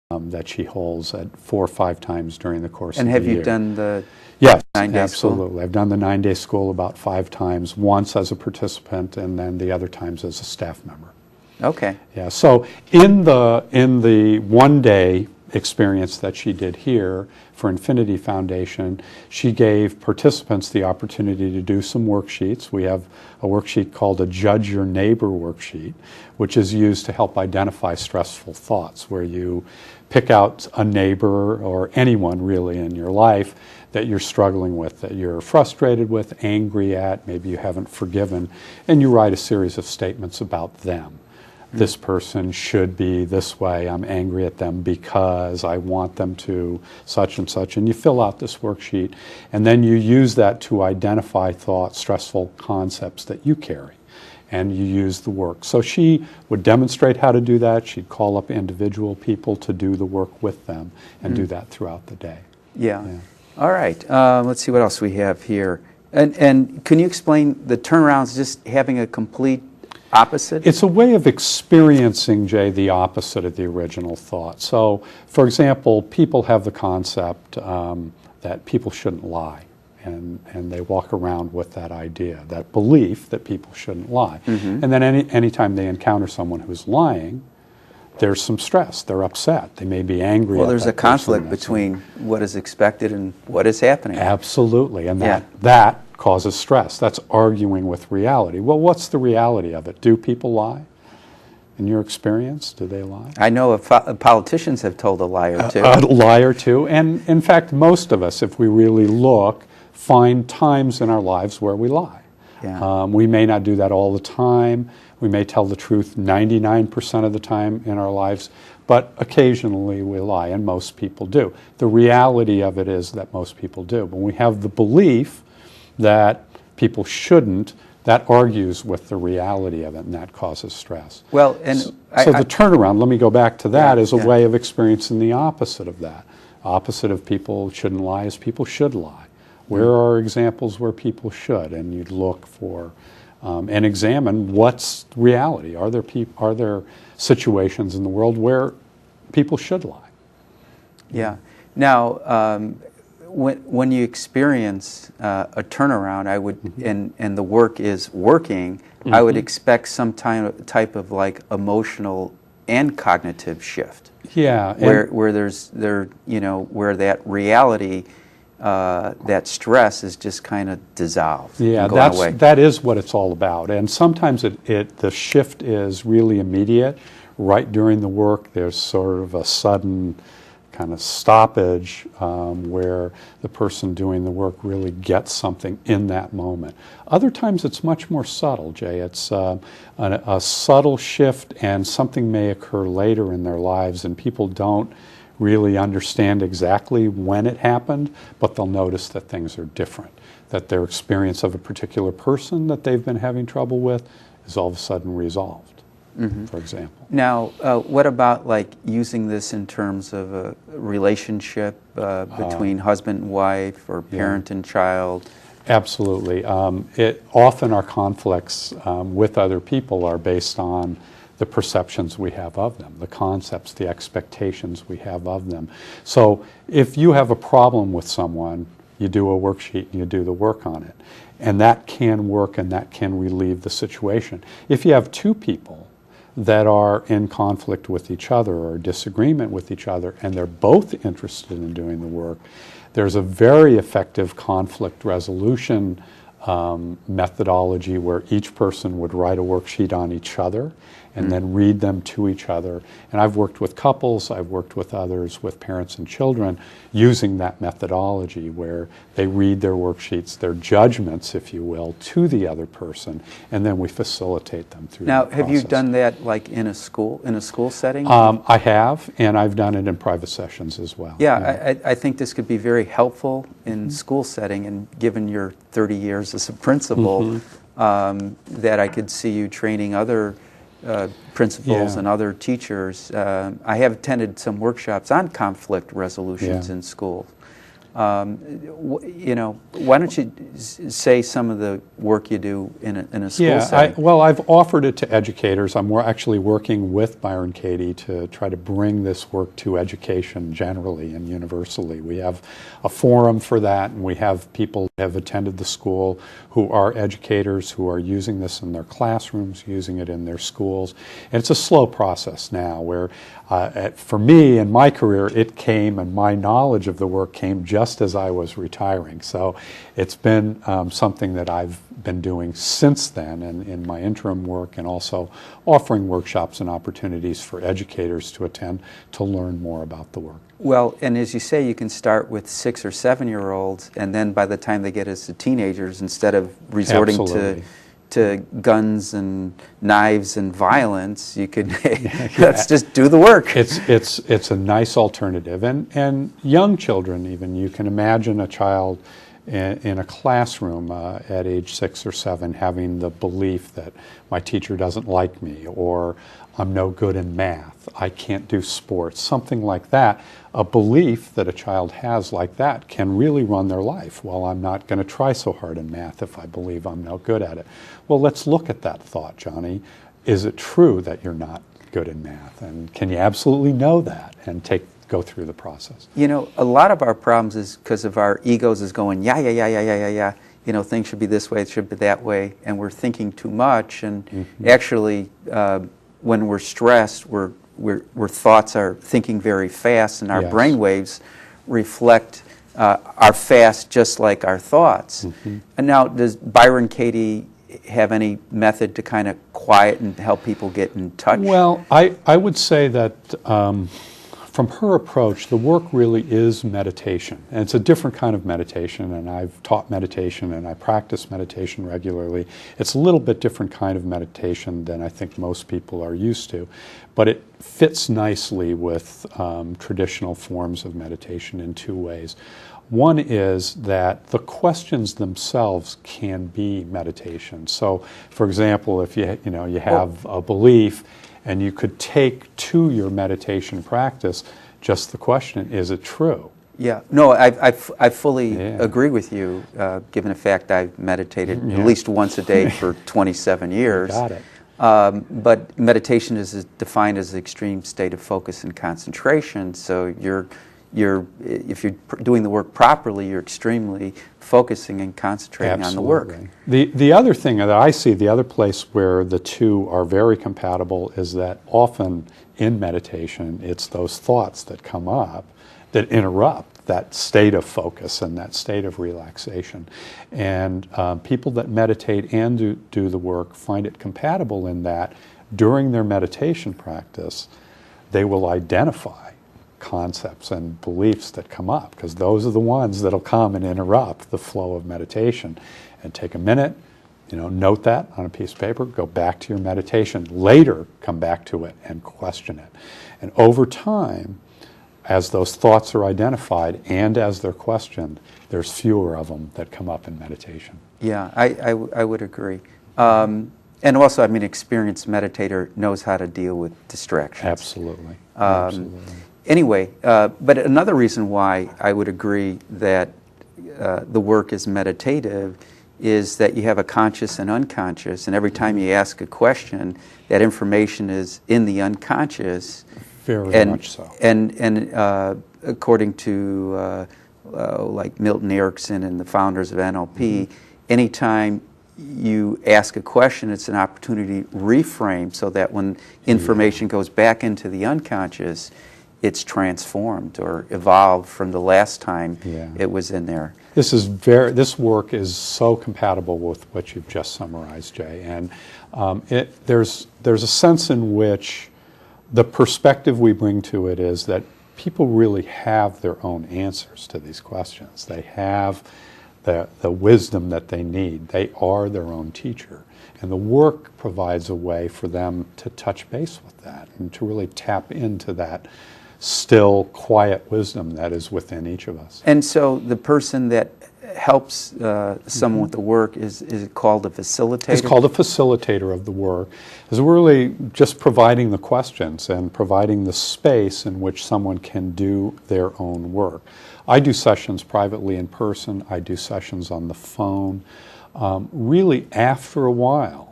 that she holds at 4 or 5 times during the course of the And year. have you done the Yes, 9-day school? absolutely. I've done the 9-day school about 5 times, once as a participant and then the other times as a staff member. Okay. Yeah, so in the 1-day experience that she did here for Infinity Foundation, she gave participants the opportunity to do some worksheets. We have a worksheet called a Judge Your Neighbor worksheet, which is used to help identify stressful thoughts, where you pick out a neighbor or anyone really in your life that you're struggling with, that you're frustrated with, angry at, maybe you haven't forgiven, and you write a series of statements about them. This person should be this way, I'm angry at them because I want them to such and such, and you fill out this worksheet, and then you use that to identify thoughts, stressful concepts that you carry, and you use the work. So she would demonstrate how to do that. She'd call up individual people to do the work with them and do that throughout the day. Yeah. All right. Let's see what else we have here. And can you explain the turnarounds, just having a complete opposite? It's a way of experiencing, Jay, the opposite of the original thought. So, for example, people have the concept that people shouldn't lie, and they walk around with that idea, that belief that people shouldn't lie. And then anytime they encounter someone who's lying, there's some stress. They're upset. They may be angry. Well, there's a conflict between what is expected and what is happening. Absolutely, and that causes stress. That's arguing with reality. Well, what's the reality of it? Do people lie? In your experience, do they lie? I know politicians have told a lie or two. A lie or two, and in fact, most of us, if we really look, find times in our lives where we lie. Yeah. We may not do that all the time. We may tell the truth 99% of the time in our lives, but occasionally we lie, and most people do. The reality of it is that most people do. When we have the belief that people shouldn't, that argues with the reality of it, and that causes stress. Well, and so the turnaround, let me go back to that, is a way of experiencing the opposite of that. Opposite of people shouldn't lie is people should lie. Where are examples where people should? And you'd look for and examine what's reality. Are there situations in the world where people should lie? Yeah. Now, when you experience a turnaround, I would, and the work is working, I would expect some type of like emotional and cognitive shift. Yeah. Where where that reality, that stress is just kind of dissolved. Yeah, and going away. That is what it's all about. And sometimes the shift is really immediate. Right during the work, there's sort of a sudden kind of stoppage where the person doing the work really gets something in that moment. Other times it's much more subtle, Jay. It's a subtle shift, and something may occur later in their lives, and people don't really understand exactly when it happened, but they'll notice that things are different, that their experience of a particular person that they've been having trouble with is all of a sudden resolved, for example. Now, what about like using this in terms of a relationship between husband and wife, or parent and child? Absolutely. Often our conflicts with other people are based on the perceptions we have of them, the concepts, the expectations we have of them. So if you have a problem with someone, you do a worksheet and you do the work on it. And that can work, and that can relieve the situation. If you have two people that are in conflict with each other or disagreement with each other, and they're both interested in doing the work, there's a very effective conflict resolution methodology where each person would write a worksheet on each other and then read them to each other. And I've worked with couples, I've worked with others, with parents and children, using that methodology where they read their worksheets, their judgments, if you will, to the other person, and then we facilitate them through Now, that have you process. done that like in a school setting? I have, and I've done it in private sessions as well. Yeah, I think this could be very helpful in school setting, and given your 30 years as a principal, that I could see you training other principals and other teachers. I have attended some workshops on conflict resolutions in schools. Why don't you say some of the work you do in a school setting? Well, I've offered it to educators. I'm actually working with Byron Katie to try to bring this work to education generally and universally. We have a forum for that, and we have people who have attended the school who are educators who are using this in their classrooms, using it in their schools. And it's a slow process now where, for me in my career, it came, and my knowledge of the work came just as I was retiring. So it's been something that I've been doing since then in my interim work, and also offering workshops and opportunities for educators to attend to learn more about the work. Well, and as you say, you can start with 6 or 7-year-olds, and then by the time they get as to teenagers, instead of resorting to guns and knives and violence, you could let's just do the work. It's a nice alternative, and young children even. You can imagine a child in a classroom at age 6 or 7 having the belief that my teacher doesn't like me, or I'm no good in math, I can't do sports, something like that. A belief that a child has like that can really run their life. Well, I'm not going to try so hard in math if I believe I'm no good at it. Well, let's look at that thought, Johnny. Is it true that you're not good in math? And can you absolutely know that and go through the process? A lot of our problems is because of our egos is going, yeah. Things should be this way, it should be that way, and we're thinking too much. And actually, when we're stressed, we're thoughts are thinking very fast, and our brain waves reflect are fast just like our thoughts. And now, does Byron Katie have any method to kind of quiet and help people get in touch? Well, I would say that from her approach, the work really is meditation. And it's a different kind of meditation, and I've taught meditation and I practice meditation regularly. It's a little bit different kind of meditation than I think most people are used to, but it fits nicely with traditional forms of meditation in 2 ways. One is that the questions themselves can be meditation. So, for example, if you have a belief, and you could take to your meditation practice just the question, is it true? Yeah, no, I fully agree with you, given the fact I've meditated at least once a day for 27 years. Got it. But meditation is defined as the extreme state of focus and concentration, so if you're doing the work properly, you're extremely focusing and concentrating on the work. The other thing that I see, the other place where the two are very compatible, is that often in meditation, it's those thoughts that come up that interrupt that state of focus and that state of relaxation. And people that meditate and do the work find it compatible in that during their meditation practice, they will identify concepts and beliefs that come up, because those are the ones that'll come and interrupt the flow of meditation. And take a minute, note that on a piece of paper, go back to your meditation. Later, come back to it and question it. And over time, as those thoughts are identified and as they're questioned, there's fewer of them that come up in meditation. Yeah, I would agree. And also, experienced meditator knows how to deal with distractions. Absolutely. Absolutely. Anyway, but another reason why I would agree that the work is meditative is that you have a conscious and unconscious, and every time you ask a question, that information is in the unconscious. Very much so. And according to like Milton Erickson and the founders of NLP, anytime you ask a question, it's an opportunity to reframe so that when information goes back into the unconscious, it's transformed or evolved from the last time it was in there. This work is so compatible with what you've just summarized, Jay, and there's a sense in which the perspective we bring to it is that people really have their own answers to these questions. They have the wisdom that they need. They are their own teacher. And the work provides a way for them to touch base with that and to really tap into that still, quiet wisdom that is within each of us. And so the person that helps someone with the work is it called a facilitator? It's called a facilitator of the work. It's really just providing the questions and providing the space in which someone can do their own work. I do sessions privately in person. I do sessions on the phone. Really, after a while,